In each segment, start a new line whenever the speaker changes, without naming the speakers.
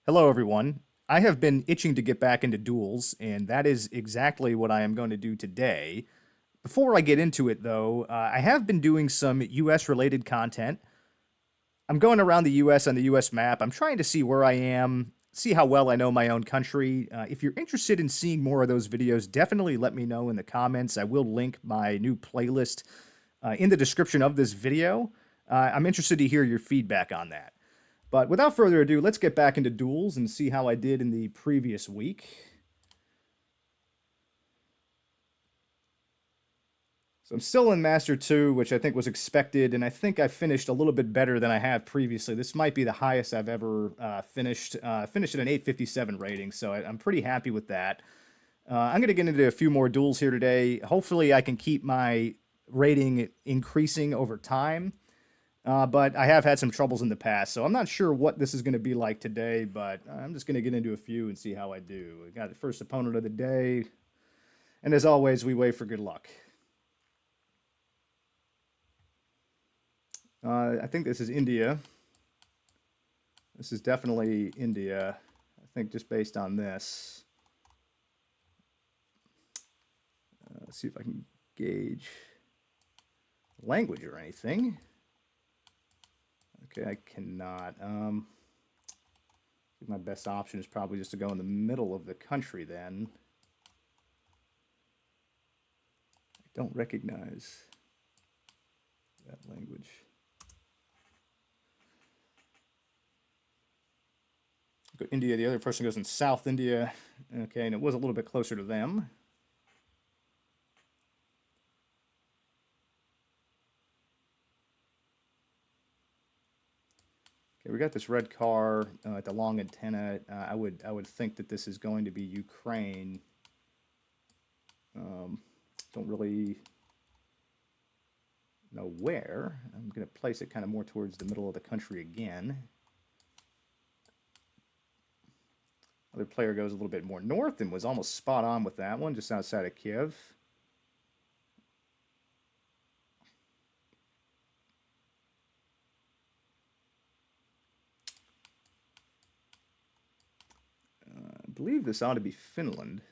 Hello, everyone. I have been itching to get back into duels, and that is exactly what I am going to do today. Before I get into it, though, I have been doing some US related content. I'm going around the US on the US map. I'm trying to see where I am, see how well I know my own country. If you're interested in seeing more of those videos, definitely let me know in the comments. I will link my new playlist in the description of this video. I'm interested to hear your feedback on that. But without further ado, let's get back into duels and see how I did in the previous week. So I'm still in Master 2, which I think was expected, and I think I finished a little bit better than I have previously. This might be the highest I've ever finished. Finished at an 857 rating, so I'm pretty happy with that. I'm going to get into a few more duels here today. Hopefully, I can keep my rating increasing over time. But I have had some troubles in the past, so I'm not sure what this is going to be like today, but I'm just going to get into a few and see how I do. I got the first opponent of the day, and as always, we wait for good luck. I think this is India. This is definitely India. I think just based on this. Let's see if I can gauge language or anything. Okay, I cannot. My best option is probably just to go in the middle of the country then. I don't recognize that language. Go India, the other person goes in South India. Okay, and it was a little bit closer to them. Okay, we got this red car at the long antenna. I would think that this is going to be Ukraine. Don't really know where. I'm going to place it kind of more towards the middle of the country again. Other player goes a little bit more north and was almost spot on with that one, just outside of Kiev. I believe this ought to be Finland.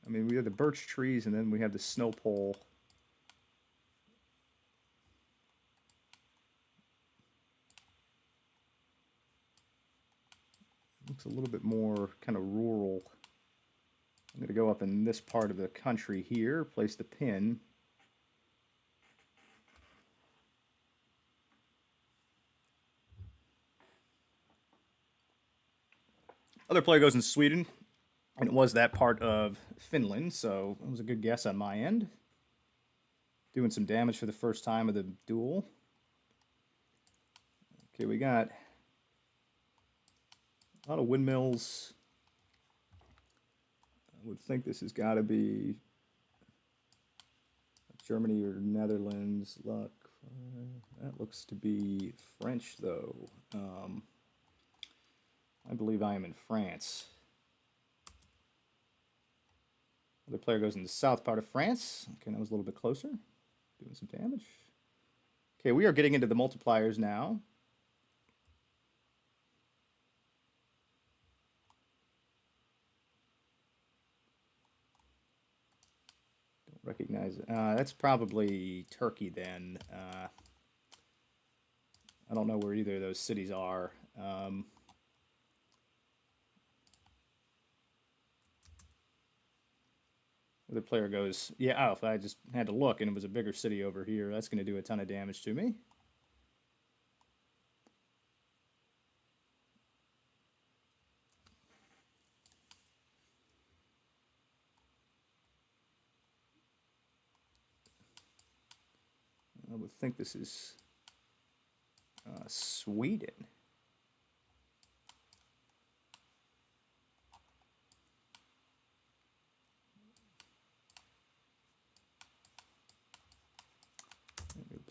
I mean, we have the birch trees and then we have the snow pole. Looks a little bit more kind of rural. I'm going to go up in this part of the country here, place the pin. Other player goes in Sweden, and it was that part of Finland, so it was a good guess on my end. Doing some damage for the first time of the duel. Okay, we got a lot of windmills. I would think this has got to be Germany or Netherlands. Look, that looks to be French, though. I believe I am in France. Other player goes in the south part of France. Okay, that was a little bit closer. Doing some damage. Okay, we are getting into the multipliers now. Don't recognize it. That's probably Turkey then. I don't know where either of those cities are. The player goes, yeah, oh, if I just had to look and it was a bigger city over here, that's going to do a ton of damage to me. I would think this is Sweden.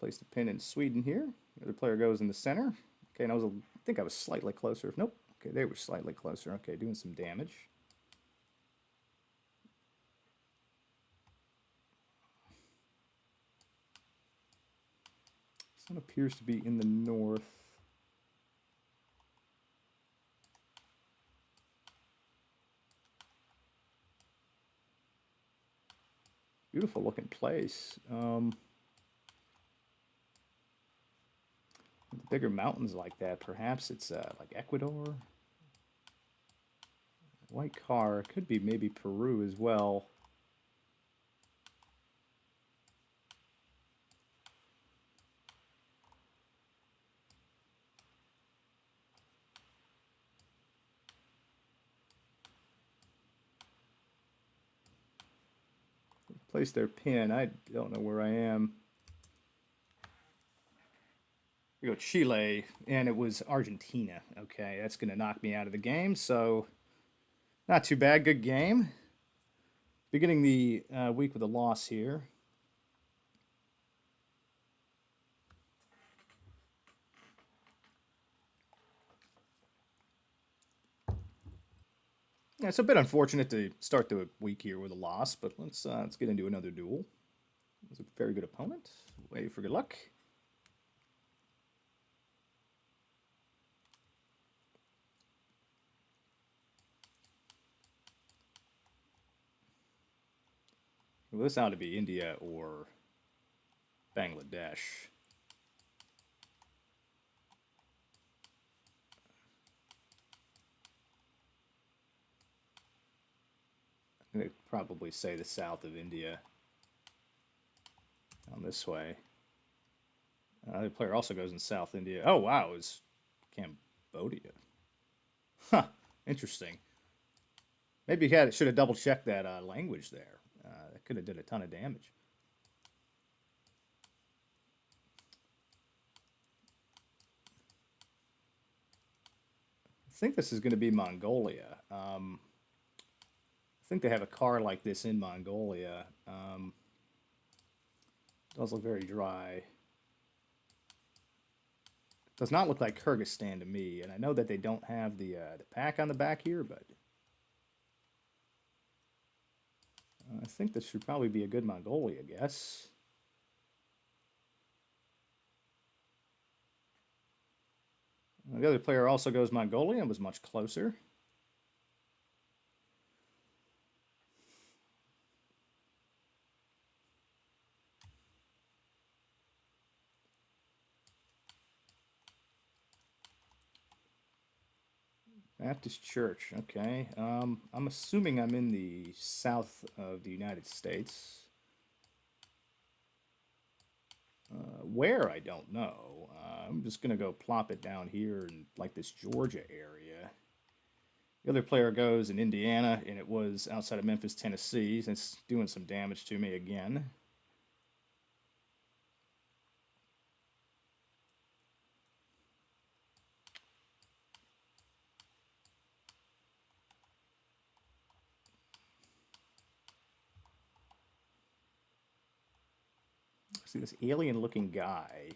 Place the pin in Sweden here. The other player goes in the center. Okay, and I think I was slightly closer. Nope. Okay, they were slightly closer. Okay, doing some damage. Sun appears to be in the north. Beautiful looking place. Bigger mountains like that. Perhaps it's like Ecuador. White car. Could be maybe Peru as well. Place their pin. I don't know where I am. We go Chile, and it was Argentina. Okay, that's going to knock me out of the game. So, not too bad. Good game. Beginning the week with a loss here. Yeah, it's a bit unfortunate to start the week here with a loss, but let's get into another duel. It was a very good opponent. Wait for good luck. Well, this ought to be India or Bangladesh. I'd probably say the south of India. Down this way. The player also goes in South India. Oh, wow, it was Cambodia. Huh, interesting. Maybe he should have double checked that language there. That could have did a ton of damage. I think this is going to be Mongolia. I think they have a car like this in Mongolia. Does look very dry. Does not look like Kyrgyzstan to me, and I know that they don't have the pack on the back here, but I think this should probably be a good Mongolia guess. The other player also goes Mongolia and was much closer. Baptist Church, okay. I'm assuming I'm in the south of the United States. Where, I don't know. I'm just going to go plop it down here in like this Georgia area. The other player goes in Indiana, and it was outside of Memphis, Tennessee. It's doing some damage to me again. See this alien-looking guy.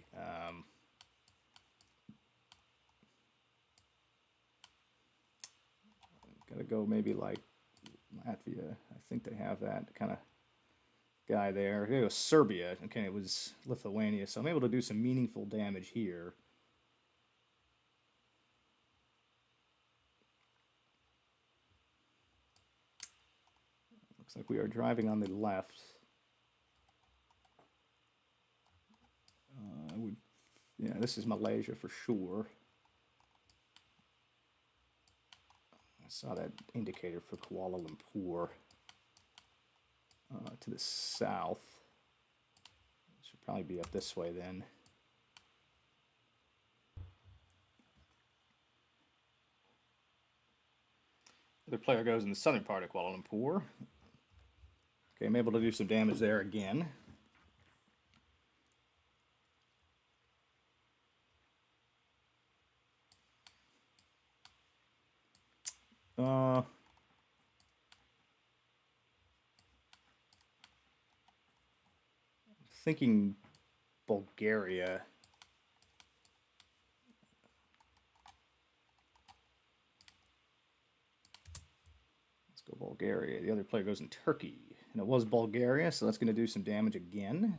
Gotta go maybe like Latvia. I think they have that kind of guy there. It was Serbia. Okay, it was Lithuania. So I'm able to do some meaningful damage here. Looks like we are driving on the left. Yeah, this is Malaysia for sure. I saw that indicator for Kuala Lumpur. To the south. Should probably be up this way then. The other player goes in the southern part of Kuala Lumpur. Okay, I'm able to do some damage there again. Thinking Bulgaria. Let's go Bulgaria. The other player goes in Turkey. And it was Bulgaria, so that's going to do some damage again.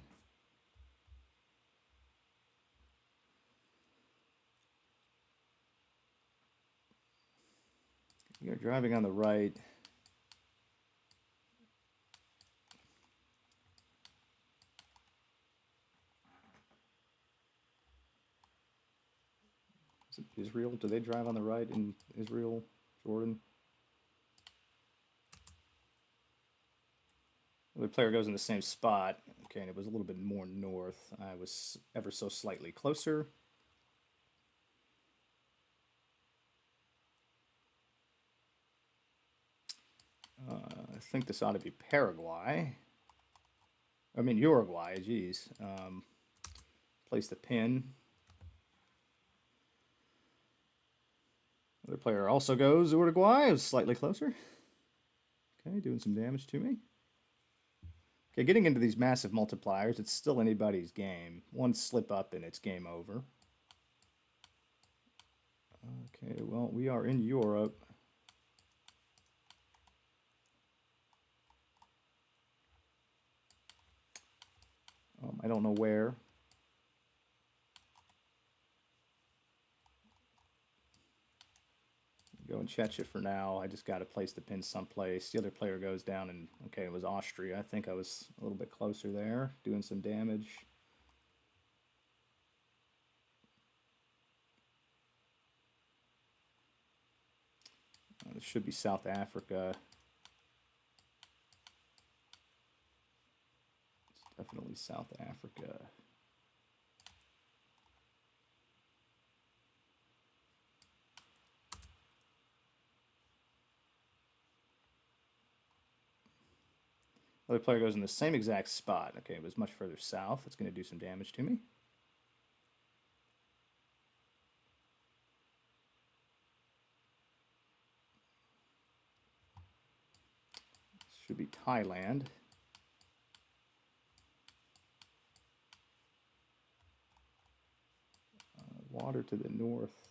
You're driving on the right. Israel. Do they drive on the right in Israel, Jordan? The player goes in the same spot. Okay, and it was a little bit more north. I was ever so slightly closer. I think this ought to be Paraguay. I mean Uruguay. Geez. Place the pin. Other player also goes Uruguay. It was slightly closer. Okay, doing some damage to me. Okay, getting into these massive multipliers, it's still anybody's game. One slip up and it's game over. Okay, well, we are in Europe. I don't know where. Go in Czechia for now. I just got to place the pin someplace. The other player goes down and, okay, it was Austria. I think I was a little bit closer there, doing some damage. This should be South Africa. It's definitely South Africa. Other player goes in the same exact spot. Okay, it was much further south. It's going to do some damage to me. Should be Thailand. Water to the north.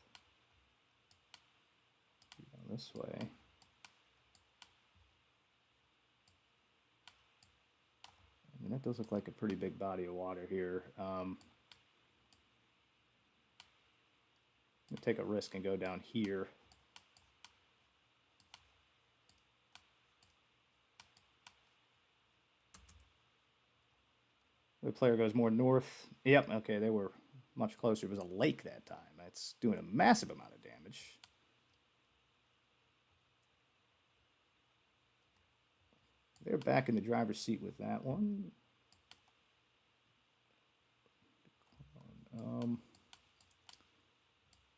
Go this way. I mean, that does look like a pretty big body of water here. I'm gonna take a risk and go down here. The player goes more north. Yep, okay, they were much closer. It was a lake that time. That's doing a massive amount of damage. They're back in the driver's seat with that one.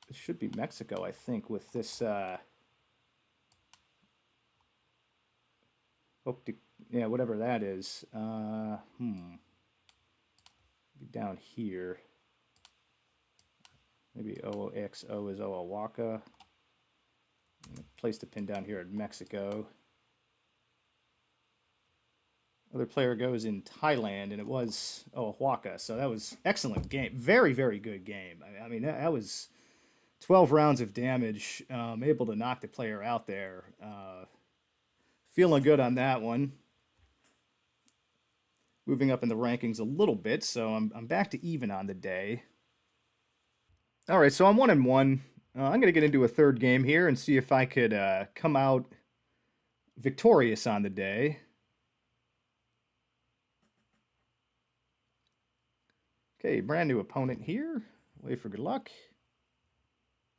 This should be Mexico, I think, with this. Yeah, whatever that is. Be down here. Maybe OXO is Oaxaca. Place the pin down here in Mexico. Other player goes in Thailand, and it was Oaxaca. So that was excellent game. Very, very good game. I mean, that was 12 rounds of damage. Able to knock the player out there. Feeling good on that one. Moving up in the rankings a little bit, so I'm back to even on the day. All right, so I'm 1-1. I'm going to get into a third game here and see if I could come out victorious on the day. Okay, brand new opponent here. Wait for good luck.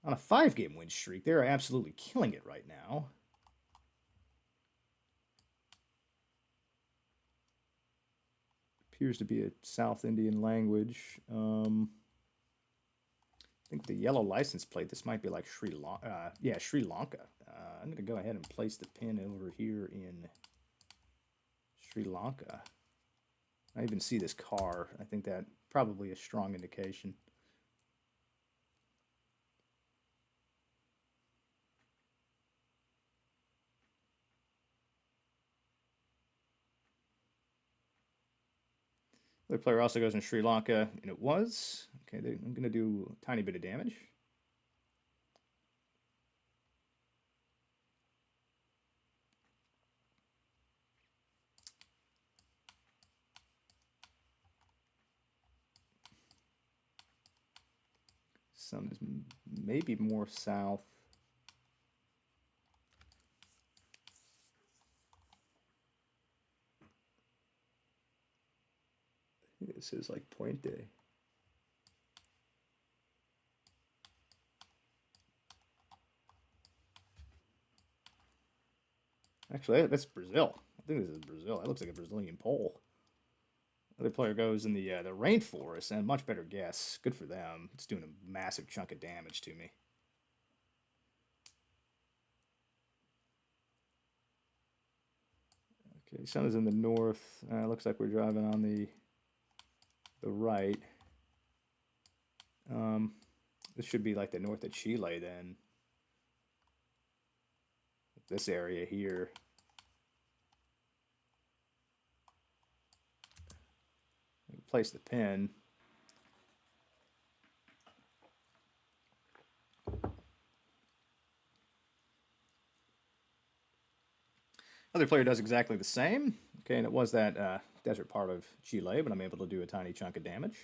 On a 5-game win streak. They're absolutely killing it right now. Appears to be a South Indian language. I think the yellow license plate, this might be like Sri Lanka. Yeah, Sri Lanka. I'm going to go ahead and place the pin over here in Sri Lanka. I even see this car. I think that probably a strong indication. The player also goes in Sri Lanka, and it was. Okay, I'm going to do a tiny bit of damage. Sun is maybe more south. This is like Puente. Actually, that's Brazil. I think this is Brazil. That looks like a Brazilian pole. Other player goes in the rainforest, and much better guess. Good for them. It's doing a massive chunk of damage to me. Okay, sun is in the north. Looks like we're driving on the right. This should be like the north of Chile then. This area here. Place the pin. Other player does exactly the same. Okay, and it was that desert part of Chile, but I'm able to do a tiny chunk of damage.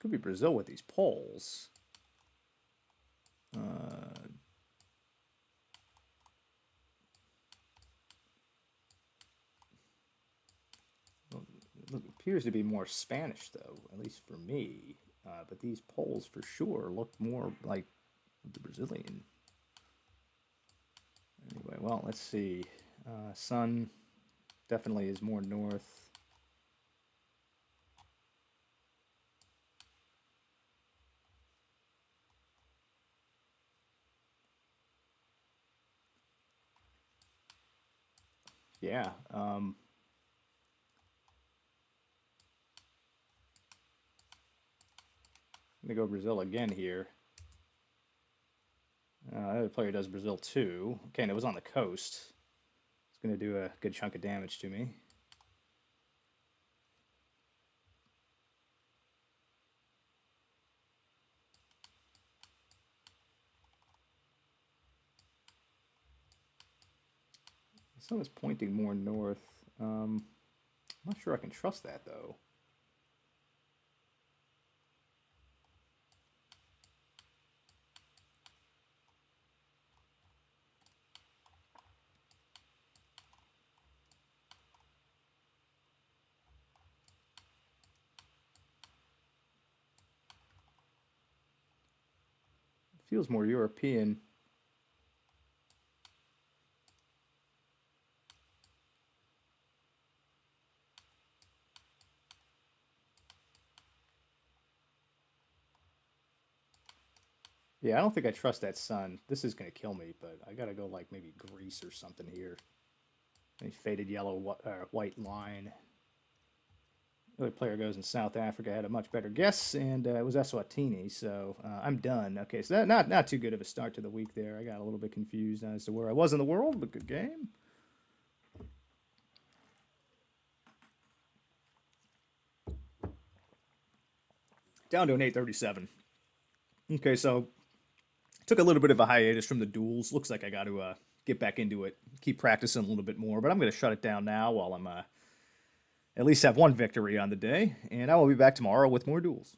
Could be Brazil with these poles. It appears to be more Spanish, though, at least for me. But these poles, for sure, look more like the Brazilian. Anyway, well, let's see. Sun definitely is more north. Yeah. I'm going to go Brazil again here. Other player does Brazil too. Okay, and it was on the coast. It's going to do a good chunk of damage to me. The sun is pointing more north. I'm not sure I can trust that, though. It feels more European. Yeah, I don't think I trust that sun. This is going to kill me, but I got to go like maybe Greece or something here. A faded yellow white line. The other player goes in South Africa. Had a much better guess, and it was Eswatini. So I'm done. Okay, so not too good of a start to the week there. I got a little bit confused as to where I was in the world, but good game. Down to an 837. Okay, so took a little bit of a hiatus from the duels. Looks like I got to get back into it, keep practicing a little bit more. But I'm going to shut it down now while I'm at least have one victory on the day, and I will be back tomorrow with more duels.